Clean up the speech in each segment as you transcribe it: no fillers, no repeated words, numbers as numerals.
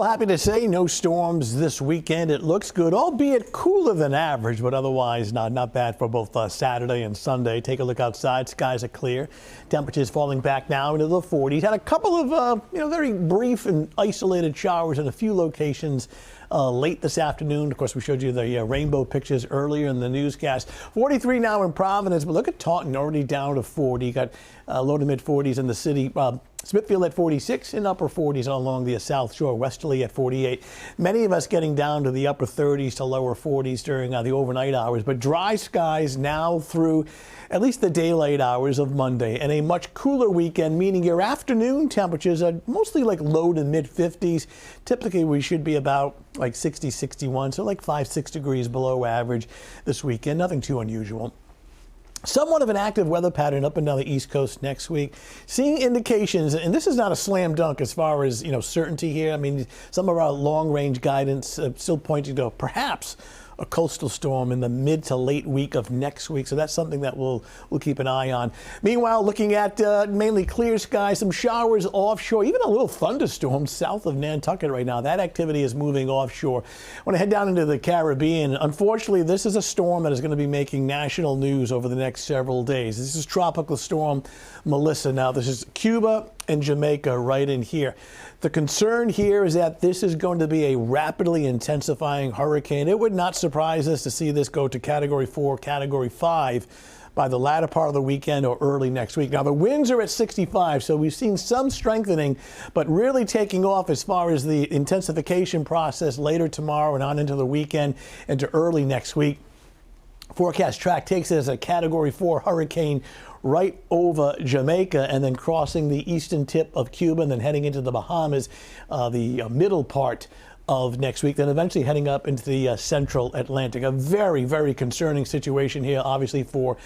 Well, happy to say no storms this weekend. It looks good, albeit cooler than average, but otherwise not bad for both Saturday and Sunday. Take a look outside. Skies are clear. Temperatures falling back now into the 40s. Had a couple of very brief and isolated showers in a few locations late this afternoon. Of course, we showed you the rainbow pictures earlier in the newscast. 43 now in Providence, but look at Taunton already down to 40. You got low to mid 40s in the city. Smithfield at 46 and upper 40s along the South Shore. Westerly at 48. Many of us getting down to the upper 30s to lower 40s during the overnight hours, but dry skies now through at least the daylight hours of Monday, and a much cooler weekend, meaning your afternoon temperatures are mostly like low to mid 50s. Typically we should be about like 60, 61, so like 5-6 degrees below average this weekend. Nothing too unusual. Somewhat of an active weather pattern up and down the East Coast next week. Seeing indications, and this is not a slam dunk as far as certainty here. I mean, some of our long-range guidance still pointing to perhaps a coastal storm in the mid to late week of next week. So that's something that we'll keep an eye on. Meanwhile, looking at mainly clear skies, some showers offshore, even a little thunderstorm south of Nantucket right now. That activity is moving offshore. I want to head down into the Caribbean. Unfortunately, this is a storm that is going to be making national news over the next several days. This is Tropical Storm Melissa. Now, this is Cuba and Jamaica right in here. The concern here is that this is going to be a rapidly intensifying hurricane. It would not surprise us to see this go to Category 4, Category 5 by the latter part of the weekend or early next week. Now, the winds are at 65, so we've seen some strengthening, but really taking off as far as the intensification process later tomorrow and on into the weekend into early next week. Forecast track takes it as a Category 4 hurricane right over Jamaica and then crossing the eastern tip of Cuba and then heading into the Bahamas, the middle part of next week, then eventually heading up into the central Atlantic. A very, very concerning situation here, obviously, for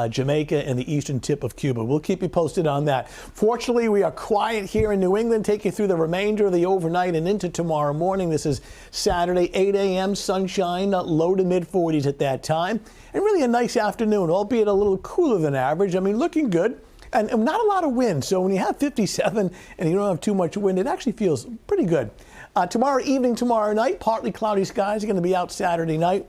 Jamaica and the eastern tip of Cuba. We'll keep you posted on that. Fortunately, we are quiet here in New England. Take you through the remainder of the overnight and into tomorrow morning. This is Saturday, 8 a.m. sunshine, low to mid 40s at that time. And really a nice afternoon, albeit a little cooler than average. I mean, looking good. And not a lot of wind. So when you have 57 and you don't have too much wind, it actually feels pretty good. Tomorrow evening, tomorrow night, partly cloudy skies are going to be out Saturday night.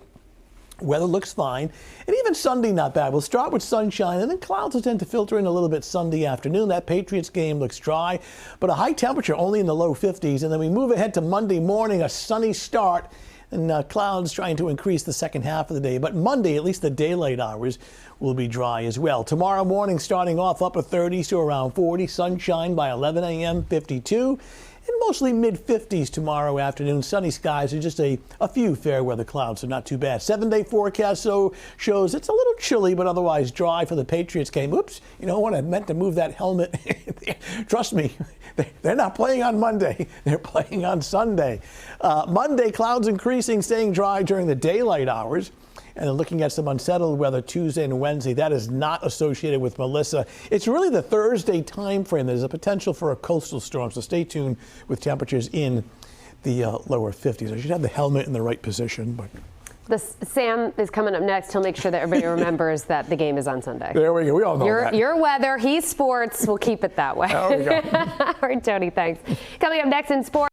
Weather looks fine. And even Sunday, not bad. We'll start with sunshine, and then clouds will tend to filter in a little bit Sunday afternoon. That Patriots game looks dry, but a high temperature only in the low 50s. And then we move ahead to Monday morning, a sunny start, and clouds trying to increase the second half of the day. But Monday, at least the daylight hours, will be dry as well. Tomorrow morning, starting off upper 30s to around 40, sunshine by 11 a.m., 52. And mostly mid-50s tomorrow afternoon. Sunny skies and just a few fair weather clouds, so not too bad. 7-day forecast shows it's a little chilly, but otherwise dry for the Patriots game. Oops, you know what? I meant to move that helmet. Trust me, they're not playing on Monday. They're playing on Sunday. Monday, clouds increasing, staying dry during the daylight hours. And then looking at some unsettled weather Tuesday and Wednesday, that is not associated with Melissa. It's really the Thursday time frame. There's a potential for a coastal storm, so stay tuned with temperatures in the lower 50s. I should have the helmet in the right position. But Sam is coming up next. He'll make sure that everybody remembers that the game is on Sunday. There we go. We all know that. Your weather, he's sports. We'll keep it that way. There we go. All right, Tony, thanks. Coming up next in sports.